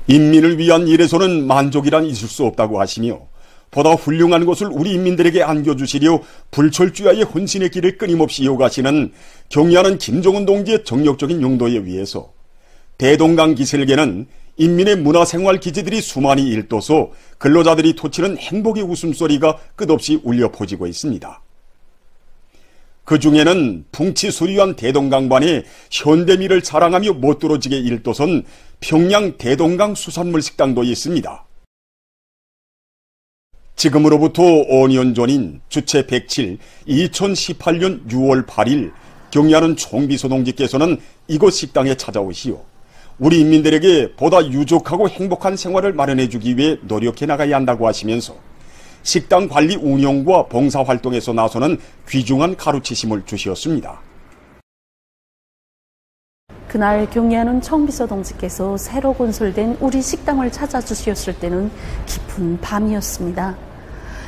인민을 위한 일에서는 만족이란 있을 수 없다고 하시며 보다 훌륭한 것을 우리 인민들에게 안겨주시려 불철주야의 헌신의 길을 끊임없이 이어가시는 경의하는 김정은 동지의 정력적인 용도에 위해서 대동강 기슭에는 인민의 문화생활 기지들이 수많이 일떠서 근로자들이 토치는 행복의 웃음소리가 끝없이 울려 퍼지고 있습니다. 그 중에는 풍치 수려한 대동강반에 현대미를 자랑하며 멋들어지게 일떠선 평양 대동강 수산물 식당도 있습니다. 지금으로부터 5년 전인 주체 107 2018년 6월 8일 경의하는 총비서 동지께서는 이곳 식당에 찾아오시어 우리 인민들에게 보다 유족하고 행복한 생활을 마련해주기 위해 노력해 나가야 한다고 하시면서 식당 관리 운영과 봉사활동에서 나서는 귀중한 가르치심을 주시었습니다. 그날 경의하는 총비서 동지께서 새로 건설된 우리 식당을 찾아주셨을 때는 깊은 밤이었습니다.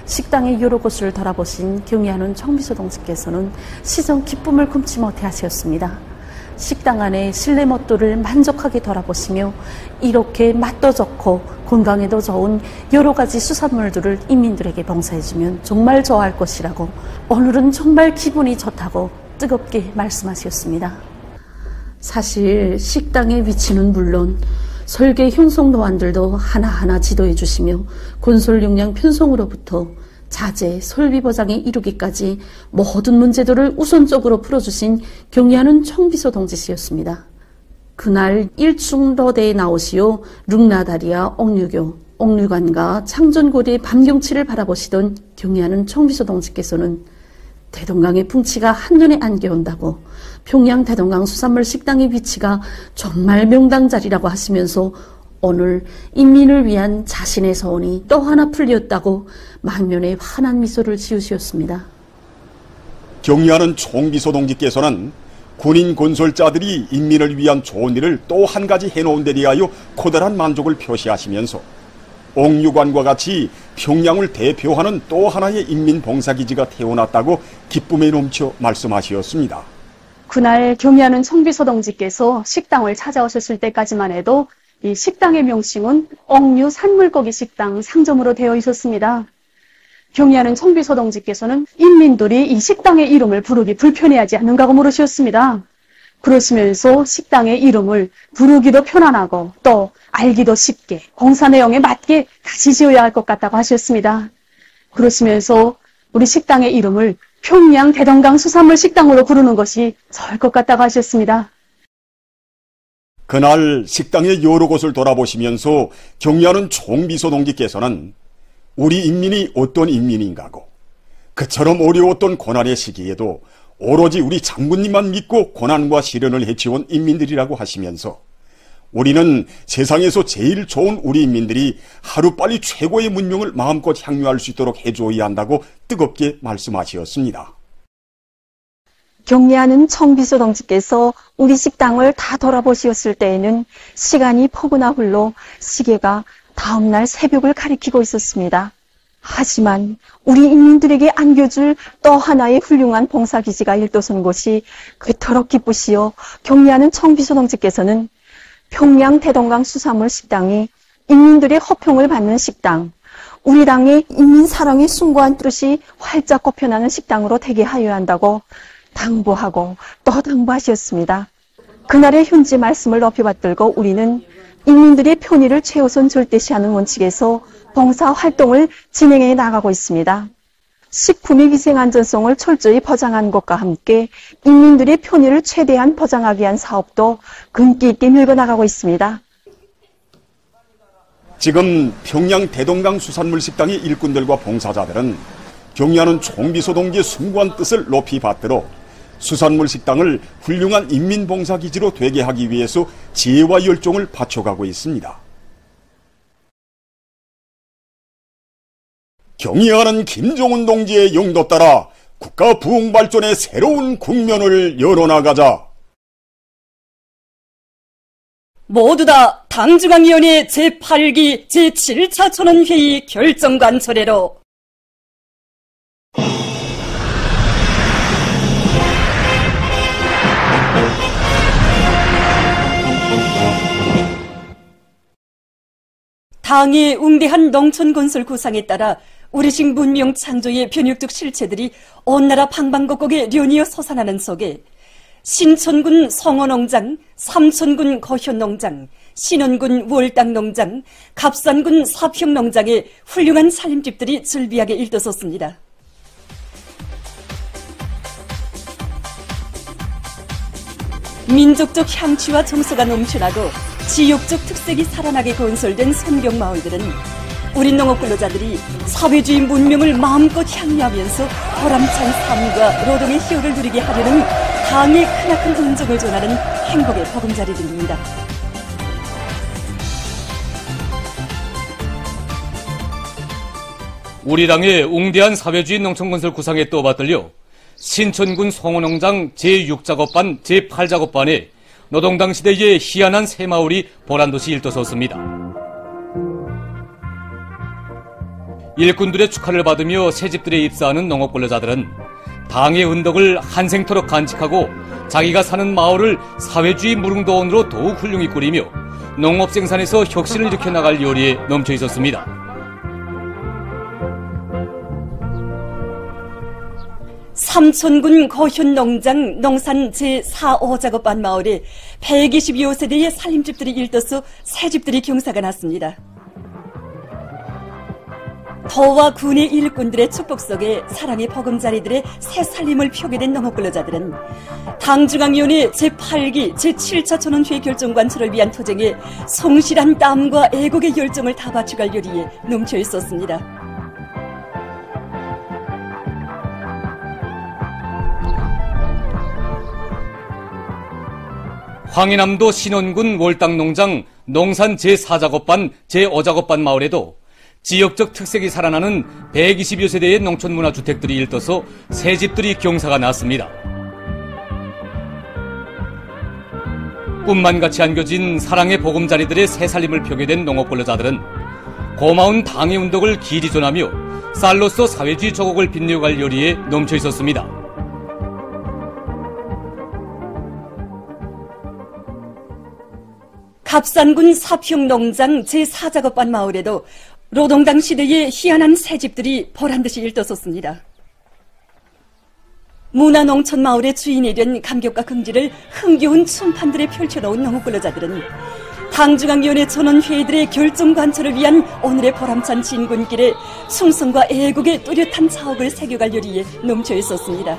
식당의 여러 곳을 돌아보신 경의하는 총비서 동지께서는 시선 기쁨을 금치 못해 하셨습니다. 식당 안에 실내 멋도를 만족하게 돌아보시며 이렇게 맛도 좋고 건강에도 좋은 여러 가지 수산물들을 인민들에게 봉사해주면 정말 좋아할 것이라고 오늘은 정말 기분이 좋다고 뜨겁게 말씀하셨습니다. 사실 식당의 위치는 물론 설계 형성 노안들도 하나하나 지도해 주시며 건설 용량 편성으로부터 자재, 설비 보장에 이르기까지 모든 문제들을 우선적으로 풀어주신 경의하는 총비서 동지씨였습니다. 그날 일중로대에 나오시어 룽나다리아 옥류교, 옥류관과 창전고리의 밤경치를 바라보시던 경의하는 총비서 동지께서는 대동강의 풍치가 한눈에 안겨온다고 평양 대동강 수산물 식당의 위치가 정말 명당 자리라고 하시면서 오늘 인민을 위한 자신의 소원이 또 하나 풀렸다고 만면에 환한 미소를 지으셨습니다. 경의하는 총비서 동지께서는 군인 건설자들이 인민을 위한 좋은 일을 또 한 가지 해놓은 데 대하여 커다란 만족을 표시하시면서 옥류관과 같이 평양을 대표하는 또 하나의 인민봉사기지가 태어났다고 기쁨에 넘쳐 말씀하셨습니다. 그날 경의하는 총비서 동지께서 식당을 찾아오셨을 때까지만 해도 이 식당의 명칭은 옥류 산물고기 식당 상점으로 되어 있었습니다. 경의하는 총비서 동지께서는 인민들이 이 식당의 이름을 부르기 불편해하지 않는가고 물으셨습니다. 그러시면서 식당의 이름을 부르기도 편안하고 또 알기도 쉽게 공사 내용에 맞게 다시 지어야 할 것 같다고 하셨습니다. 그러시면서 우리 식당의 이름을 평양 대동강 수산물 식당으로 부르는 것이 좋을 것 같다고 하셨습니다. 그날 식당의 여러 곳을 돌아보시면서 경의하는 총비서 동지께서는 우리 인민이 어떤 인민인가고 그처럼 어려웠던 고난의 시기에도 오로지 우리 장군님만 믿고 고난과 시련을 헤쳐온 인민들이라고 하시면서 우리는 세상에서 제일 좋은 우리 인민들이 하루빨리 최고의 문명을 마음껏 향유할 수 있도록 해줘야 한다고 뜨겁게 말씀하셨습니다. 경의하는 총비서 동지께서 우리 식당을 다 돌아보셨을 때에는 시간이 포근하 훌로 시계가 다음날 새벽을 가리키고 있었습니다. 하지만 우리 인민들에게 안겨줄 또 하나의 훌륭한 봉사기지가 일도선 곳이 그토록 기쁘시어 경의하는 총비서 동지께서는 평양 대동강 수산물 식당이 인민들의 호평을 받는 식당, 우리 당의 인민 사랑의 숭고한 뜻이 활짝 꼽혀나는 식당으로 되게 하여야 한다고 당부하고 또 당부하셨습니다. 그날의 현지 말씀을 높이 받들고 우리는 인민들의 편의를 최우선 절대시하는 원칙에서 봉사활동을 진행해 나가고 있습니다. 식품의 위생안전성을 철저히 보장하는 것과 함께 인민들의 편의를 최대한 보장하기 위한 사업도 근기 있게 밀고 나가고 있습니다. 지금 평양 대동강 수산물 식당의 일꾼들과 봉사자들은 경의하는 총비서 동지의 숭고한 뜻을 높이 받들어 수산물 식당을 훌륭한 인민봉사기지로 되게 하기 위해서 지혜와 열정을 바쳐가고 있습니다. 경의하는 김정은 동지의 영도 따라 국가 부흥 발전의 새로운 국면을 열어나가자. 모두 다 당중앙위원회 제8기 제7차 전원회의 결정관철회로 당의 웅대한 농촌 건설 구상에 따라 우리식 문명 창조의 변혁적 실체들이 온 나라 방방곡곡에 련이어 솟아나는 속에 신천군 성원농장, 삼천군 거현농장, 신원군 월당농장, 갑산군 사평농장에 훌륭한 살림집들이 즐비하게 일떠섰습니다. 민족적 향취와 정서가 넘쳐나고 지역적 특색이 살아나게 건설된 선경마을들은 우리 농업 근로자들이 사회주의 문명을 마음껏 향유하면서 보람찬 삶과 노동의 희열을 누리게 하려는 당의 크나큰 은정을 전하는 행복의 보금자리들입니다. 우리 당의 웅대한 사회주의 농촌건설 구상에 또 받들려 신천군 송원농장 제6작업반, 제8작업반에 노동당 시대의 희한한 새마을이 보란듯이 일떠섰습니다. 일꾼들의 축하를 받으며 새집들에 입사하는 농업근로자들은 당의 은덕을 한생토록 간직하고 자기가 사는 마을을 사회주의 무릉도원으로 더욱 훌륭히 꾸리며 농업생산에서 혁신을 일으켜 나갈 요리에 넘쳐 있었습니다. 삼천군 거현농장 농산 제4호작업반 마을에 120여 세대의 살림집들이 일떠서 새집들이 경사가 났습니다. 더와 군의 일꾼들의 축복 속에 사랑의 보금자리들의 새 살림을 펴게 된 농업근로자들은 당중앙위원회 제8기 제7차 전원회의 결정관철을 위한 투쟁에 성실한 땀과 애국의 열정을 다 바쳐갈 요리에 넘쳐 있었습니다. 황해남도 신원군 월당농장 농산 제4작업반, 제5작업반 마을에도 지역적 특색이 살아나는 120여 세대의 농촌문화주택들이 일떠서 새집들이 경사가 났습니다. 꿈만같이 안겨진 사랑의 보금자리들의 새살림을 펴게 된 농업근로자들은 고마운 당의 운덕을 길이 전하며 쌀로서 사회주의 조국을 빛내어갈 요리에 넘쳐 있었습니다. 갑산군 사평농장 제4작업반 마을에도 노동당 시대의 희한한 새집들이 보란듯이 일떠섰습니다. 문화농촌 마을의 주인이 된 감격과 긍지를 흥겨운 춤판들에 펼쳐놓은 농업근로자들은 당중앙위원회 전원회의들의 결정관철을 위한 오늘의 보람찬 진군길에 충성과 애국의 뚜렷한 자업을 새겨갈 요리에 넘쳐 있었습니다.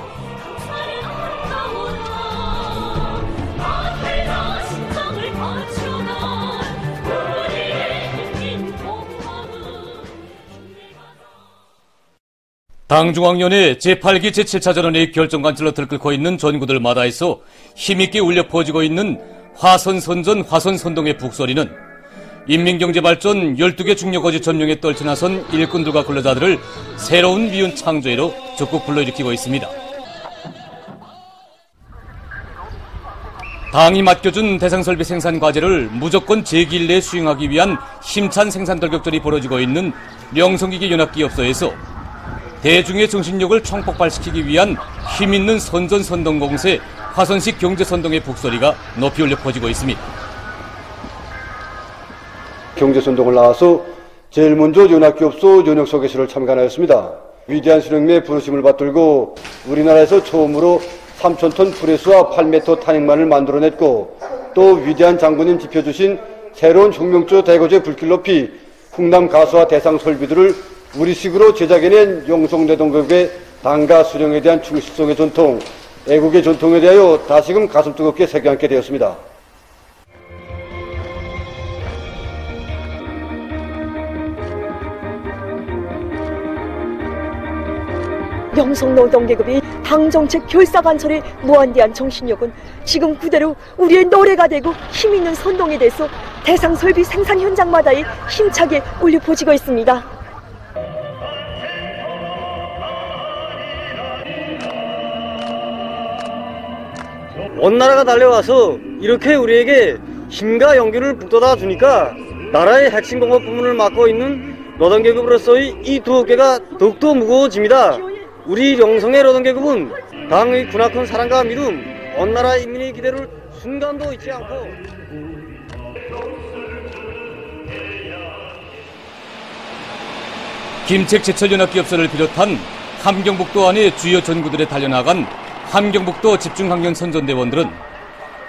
당중앙위원회 제8기 제7차 전원회의 결정관철로 들끓고 있는 전구들마다에서 힘있게 울려 퍼지고 있는 화선선전 화선선동의 북소리는 인민경제발전 12개 중요거지 점령에 떨쳐나선 일꾼들과 근로자들을 새로운 미운 창조회로 적극 불러일으키고 있습니다. 당이 맡겨준 대상설비 생산 과제를 무조건 제2일 내에 수행하기 위한 힘찬 생산 돌격전이 벌어지고 있는 명성기계 연합기업소에서 대중의 정신력을 총폭발시키기 위한 힘있는 선전선동공세 화선식 경제선동의 북소리가 높이 울려 퍼지고 있습니다. 경제선동을 나와서 제일 먼저 연합기업소 연혁소 개시를 참관하였습니다. 위대한 수령님의 부르심을 받들고 우리나라에서 처음으로 3,000톤 프레스와 8m 탄핵만을 만들어냈고 또 위대한 장군님 지펴주신 새로운 혁명조 대거제 불길 높이 흥남 가수와 대상 설비들을 우리식으로 제작해낸 용성대동급의 당과 수령에 대한 충실성의 전통, 애국의 전통에 대하여 다시금 가슴 뜨겁게 새겨안게 되었습니다. 영성노동계급이 당정책 결사관철의 무한대한 정신력은 지금 그대로 우리의 노래가 되고 힘있는 선동이 돼서 대상설비 생산 현장마다의 힘차게 울려 퍼지고 있습니다. 온 나라가 달려와서 이렇게 우리에게 힘과 용기를 북돋아 주니까 나라의 핵심 공업 부문을 맡고 있는 노동계급으로서의 이 두 어깨가 더욱더 무거워집니다. 우리 영성의 노동계급은 당의 크나큰 사랑과 믿음, 온 나라 인민의 기대를 순간도 잊지 않고 김책 제철연합기업소를 비롯한 함경북도 안의 주요 전구들에 달려나간 함경북도 집중강연 선전대원들은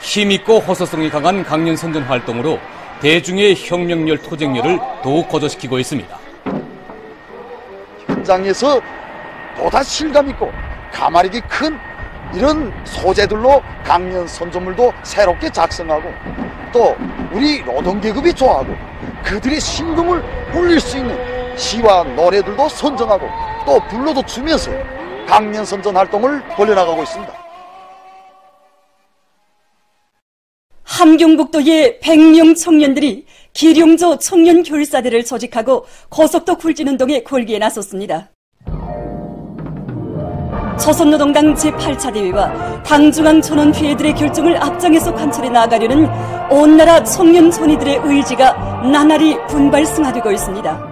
힘있고 호소성이 강한 강연 선전 활동으로 대중의 혁명열, 토쟁열을 더욱 거저시키고 있습니다. 현장에서 보다 실감있고 가마력이 큰 이런 소재들로 강연 선전물도 새롭게 작성하고, 또 우리 노동계급이 좋아하고 그들의 심금을 울릴 수 있는 시와 노래들도 선정하고 또 불러도 주면서 강연 선전 활동을 벌여나가고 있습니다. 함경북도의 100명 청년들이 기룡조 청년교육사대를 조직하고 고속도 굴진운동에 골기에 나섰습니다. 조선노동당 제8차 대회와 당중앙 전원회의들의 결정을 앞장에서 관철해 나가려는 온 나라 청년 전의들의 의지가 나날이 분발승화되고 있습니다.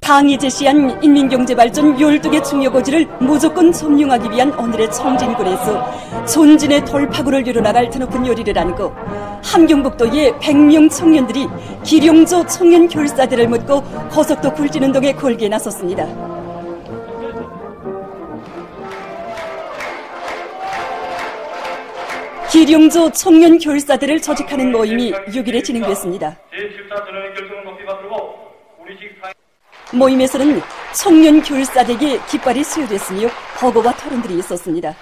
당이 제시한 인민경제발전 12개 중요고지를 무조건 점령하기 위한 오늘의 청진군에서 존진의 돌파구를 이뤄나갈 드높은 요리를 안고 함경북도의 100명 청년들이 기룡조 청년교육사대를 묻고 고속도 굴진운동에 골기에 나섰습니다. 기룡조 청년교육사대를 조직하는 모임이 6일에 진행됐습니다. 모임에서는 청년교육사대에 깃발이 수여됐으며 보고와 토론들이 있었습니다.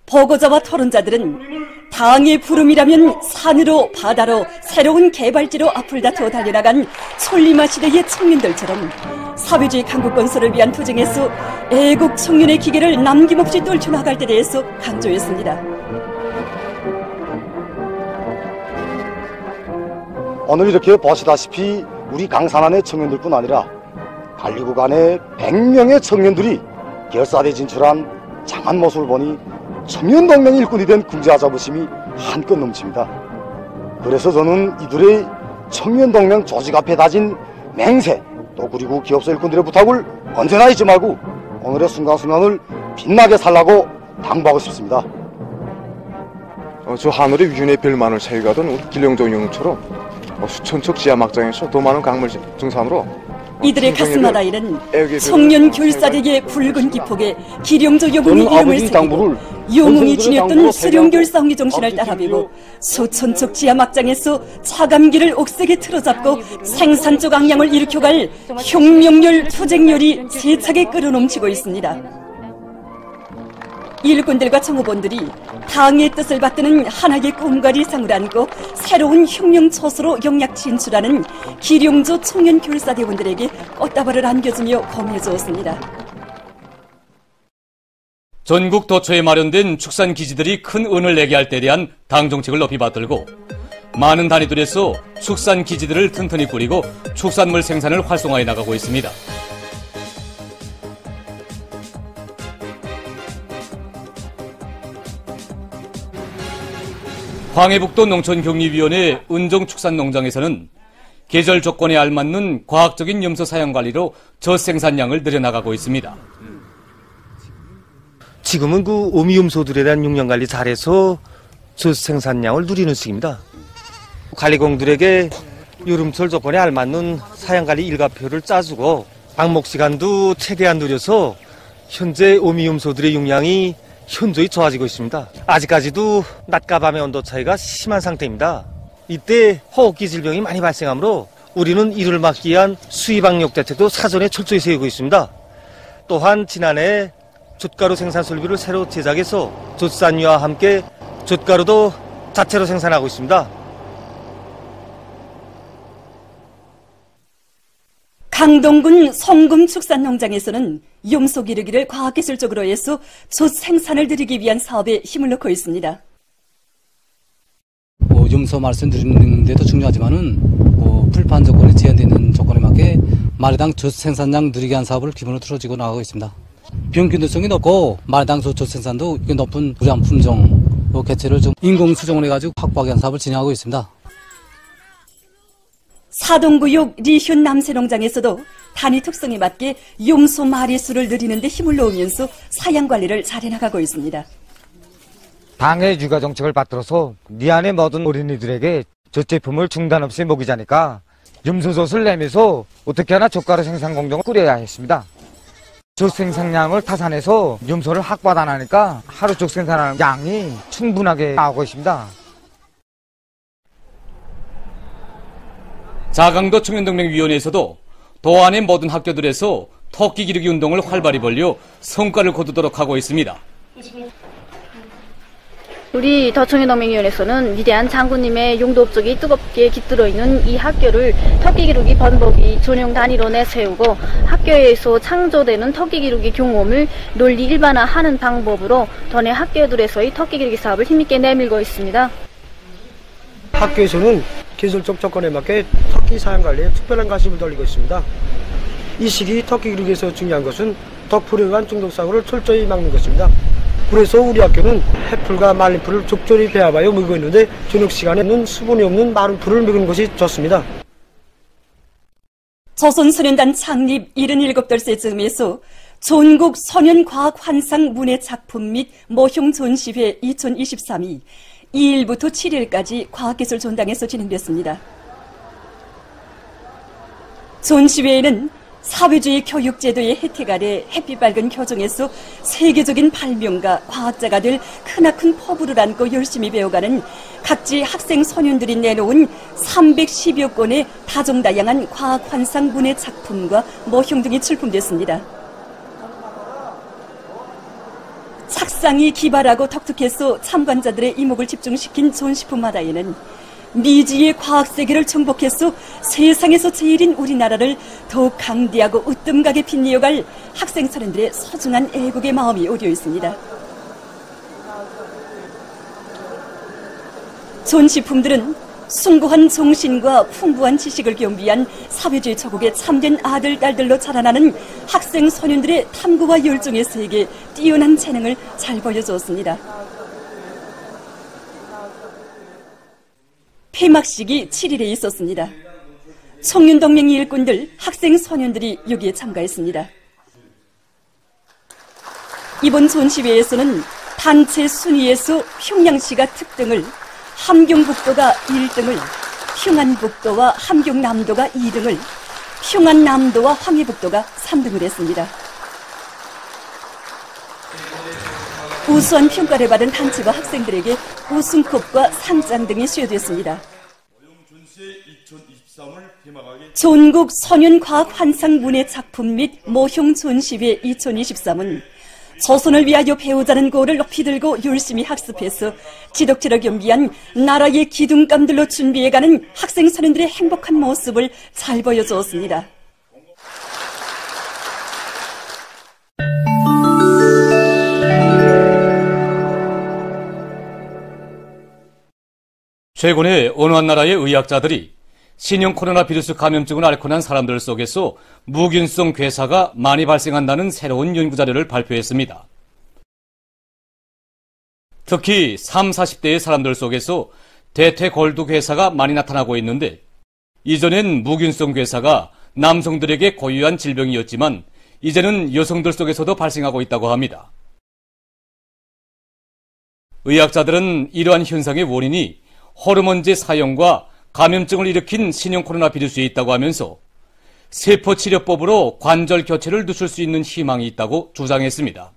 보고자와 토론자들은 당의 부름이라면 산으로 바다로 새로운 개발지로 앞을 다투어 달려나간 촐리마 시대의 청년들처럼 사회주의 강국 건설을 위한 투쟁에서 애국 청년의 기계를 남김없이 떨쳐나갈 때 대해서 강조했습니다. 오늘 이렇게 보시다시피 우리 강산안의 청년들뿐 아니라 관리국 안에 100명의 청년들이 결사대 진출한 장한 모습을 보니 청년동맹 일꾼이 된 군자 자부심이 한껏 넘칩니다. 그래서 저는 이들의 청년동맹 조직 앞에 다진 맹세, 또 그리고 기업소 일꾼들의 부탁을 언제나 잊지 말고 오늘의 순간순간을 빛나게 살라고 당부하고 싶습니다. 저 하늘의 위윤의 별만을 사유가던 우리 기룡조 영웅처럼 수천 척 지하 막장에서 더 많은 강물 증산으로 이들의 가슴마다에는 청년교육사대의 붉은 기폭에 기룡조 영웅이 이름을 새기고 영웅이 지녔던 수령결 싸움의 정신을 따라배고 수천 척 지하 막장에서 차감기를 옥색에 틀어잡고 생산적 악량을 일으켜갈 혁명열, 투쟁열이 세차게 끌어넘치고 있습니다. 일꾼들과 청호본들이 당의 뜻을 받드는 하나의 꿈과 리상을 안고 새로운 혁명초소로 영약 진출하는 기룡조 청년교육사대원들에게 꽃다발을 안겨주며 고민해주었습니다. 전국 도처에 마련된 축산기지들이 큰 은을 내게 할 때에 대한 당정책을 높이 받들고 많은 단위들에서 축산기지들을 튼튼히 꾸리고 축산물 생산을 활성화해 나가고 있습니다. 광해북도 농촌격리위원회 은정축산농장에서는 계절 조건에 알맞는 과학적인 염소 사용 관리로 젖생산량을 늘려나가고 있습니다. 지금은 그 오미염소들에 대한 용량 관리 잘해서 젖생산량을 누리는 시기입니다. 관리공들에게 여름철 조건에 알맞는 사양 관리 일과표를 짜주고 방목 시간도 최대한 늘려서 현재 오미염소들의 용량이 현저히 좋아지고 있습니다. 아직까지도 낮과 밤의 온도 차이가 심한 상태입니다. 이때 호흡기 질병이 많이 발생하므로 우리는 이를 막기 위한 수의방역 대책도 사전에 철저히 세우고 있습니다. 또한 지난해 젖가루 생산 설비를 새로 제작해서 젖산유와 함께 젖가루도 자체로 생산하고 있습니다. 강동군 성금축산농장에서는 염소 기르기를 과학기술적으로 해서 젖 생산을 늘리기 위한 사업에 힘을 넣고 있습니다. 염소 말씀 드리는 데도 중요하지만은 풀판 조건이 제한되는 조건에 맞게 마리당 젖 생산량 늘리기 위한 사업을 기본으로 틀어지고 나가고 있습니다. 병균도성이 높고 마리당 젖 생산도 높은 우량 품종 개체를 좀 인공 수정을 해가지고 확보하기 위한 사업을 진행하고 있습니다. 사동구역 리현 남새농장에서도 단위 특성에 맞게 염소 마리수를 늘리는 데 힘을 넣으면서 사양 관리를 잘 해나가고 있습니다. 당의 육아 정책을 받들어서 네 안의 모든 어린이들에게 저 제품을 중단 없이 먹이자니까 염소젖을 내면서 어떻게 하나 젓가루 생산 공정을 꾸려야 했습니다. 젖 생산량을 타산해서 염소를 확보하다니까 하루 젖 생산하는 양이 충분하게 나오고 있습니다. 자강도 청년동맹위원회에서도 도 안의 모든 학교들에서 토끼 기르기 운동을 활발히 벌려 성과를 거두도록 하고 있습니다. 우리 더청년동맹위원회에서는 위대한 장군님의 용도 업적이 뜨겁게 깃들어 있는 이 학교를 토끼 기르기 번복이 전용 단위로 내세우고 학교에서 창조되는 토끼 기르기 경험을 널리 일반화하는 방법으로 도내 학교들에서의 토끼 기르기 사업을 힘있게 내밀고 있습니다. 학교에서는 기술적 조건에 맞게 토끼 사양 관리에 특별한 관심을 돌리고 있습니다. 이 시기 토끼 기르기에서 중요한 것은 더 불행한 중독 사고를 철저히 막는 것입니다. 그래서 우리 학교는 해풀과 말린 풀을 적절히 배합하여 먹이고 있는데 저녁 시간에는 수분이 없는 마른 풀을 먹이는 것이 좋습니다. 조선소년단 창립 77달새쯤에서 전국 소년과학환상 문예작품 및 모형 전시회 2023이 2일부터 7일까지 과학기술 전당에서 진행됐습니다. 전시회에는 사회주의 교육제도의 혜택 아래 햇빛 밝은 교정에서 세계적인 발명가, 과학자가 될 크나큰 포부를 안고 열심히 배워가는 각지 학생 소년들이 내놓은 310여 건의 다종다양한 과학환상 문예 작품과 모형 등이 출품됐습니다. 착상이 기발하고 독특해서 참관자들의 이목을 집중시킨 전시품마다에는 미지의 과학세계를 정복해서 세상에서 제일인 우리나라를 더욱 강대하고 으뜸가게 빛내어갈 학생 소년들의 소중한 애국의 마음이 어려 있습니다. 전시품들은 숭고한 정신과 풍부한 지식을 겸비한 사회주의 조국의 참된 아들, 딸들로 자라나는 학생 소년들의 탐구와 열정의 세계에 뛰어난 재능을 잘 보여주었습니다. 폐막식이 7일에 있었습니다. 청년동맹 일꾼들, 학생 소년들이 여기에 참가했습니다. 이번 전시회에서는 단체 순위에서 평양시가 특등을, 함경북도가 1등을, 평안북도와 함경남도가 2등을, 평안남도와 황해북도가 3등을 했습니다. 우수한 평가를 받은 단체와 학생들에게 우승컵과 상장 등이 수여됐습니다. 전국 소년과학환상 문예작품 및 모형 전시회 2023은 조선을 위하여 배우자는 고를 높이 들고 열심히 학습해서 지독체를 겸비한 나라의 기둥감들로 준비해가는 학생 소년들의 행복한 모습을 잘 보여주었습니다. 최근에 어느 한 나라의 의학자들이 신형 코로나 바이러스 감염증을 앓고 난 사람들 속에서 무균성 괴사가 많이 발생한다는 새로운 연구자료를 발표했습니다. 특히 30, 40대의 사람들 속에서 대퇴골두 괴사가 많이 나타나고 있는데, 이전엔 무균성 괴사가 남성들에게 고유한 질병이었지만 이제는 여성들 속에서도 발생하고 있다고 합니다. 의학자들은 이러한 현상의 원인이 호르몬제 사용과 감염증을 일으킨 신형 코로나 바이러스에 있다고 하면서 세포치료법으로 관절 교체를 늦출 수 있는 희망이 있다고 주장했습니다.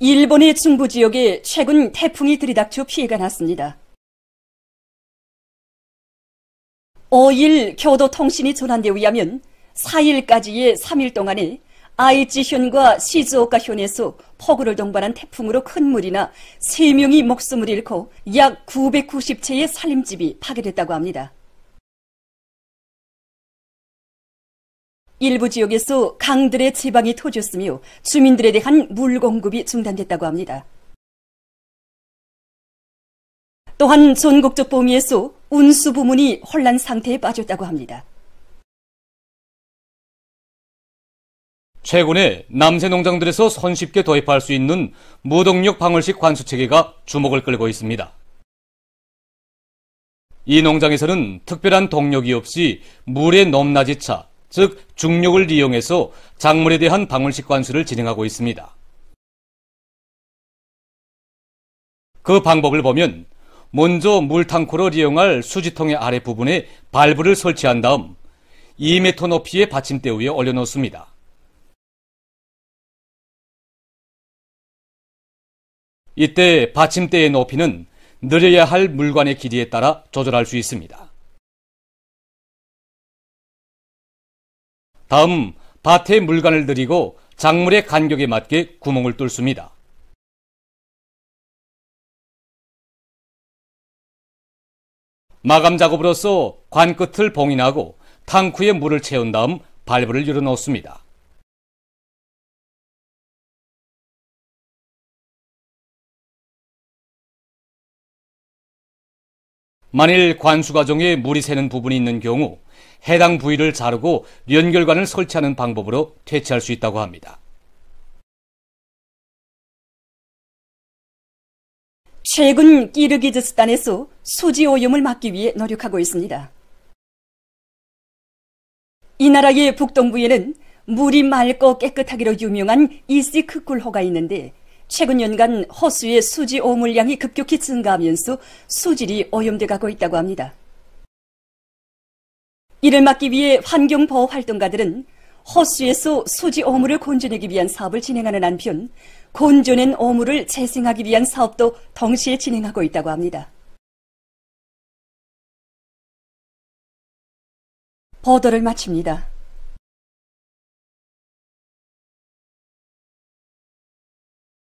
일본의 중부 지역에 최근 태풍이 들이닥쳐 피해가 났습니다. 5일 교도통신이 전한 데 의하면 4일까지의 3일 동안에 아이치현과 시즈오카현에서 폭우를 동반한 태풍으로 큰 물이나 3명이 목숨을 잃고 약 990채의 살림집이 파괴됐다고 합니다. 일부 지역에서 강들의 제방이 터졌으며 주민들에 대한 물 공급이 중단됐다고 합니다. 또한 전국적 범위에서 운수 부문이 혼란 상태에 빠졌다고 합니다. 최근에 남새 농장들에서 손쉽게 도입할 수 있는 무동력 방울식 관수 체계가 주목을 끌고 있습니다. 이 농장에서는 특별한 동력이 없이 물의 높낮이차, 즉 중력을 이용해서 작물에 대한 방울식 관수를 진행하고 있습니다. 그 방법을 보면 먼저 물탕코를 이용할 수지통의 아랫부분에 발브를 설치한 다음 2m 높이의 받침대 위에 올려놓습니다. 이때 받침대의 높이는 늘려야 할 물관의 길이에 따라 조절할 수 있습니다. 다음 밭에 물관을 들이고 작물의 간격에 맞게 구멍을 뚫습니다. 마감 작업으로서 관 끝을 봉인하고 탕쿠에 물을 채운 다음 발브를 열어놓습니다. 만일 관수 과정에 물이 새는 부분이 있는 경우 해당 부위를 자르고 연결관을 설치하는 방법으로 퇴치할 수 있다고 합니다. 최근 키르기즈스탄에서 수지 오염을 막기 위해 노력하고 있습니다. 이 나라의 북동부에는 물이 맑고 깨끗하기로 유명한 이시크쿨호가 있는데 최근 연간 호수의 수지 오물량이 급격히 증가하면서 수질이 오염돼 가고 있다고 합니다. 이를 막기 위해 환경보호 활동가들은 호수에서 수지 오물을 건져내기 위한 사업을 진행하는 한편 건져낸 오물을 재생하기 위한 사업도 동시에 진행하고 있다고 합니다. 보도를 마칩니다.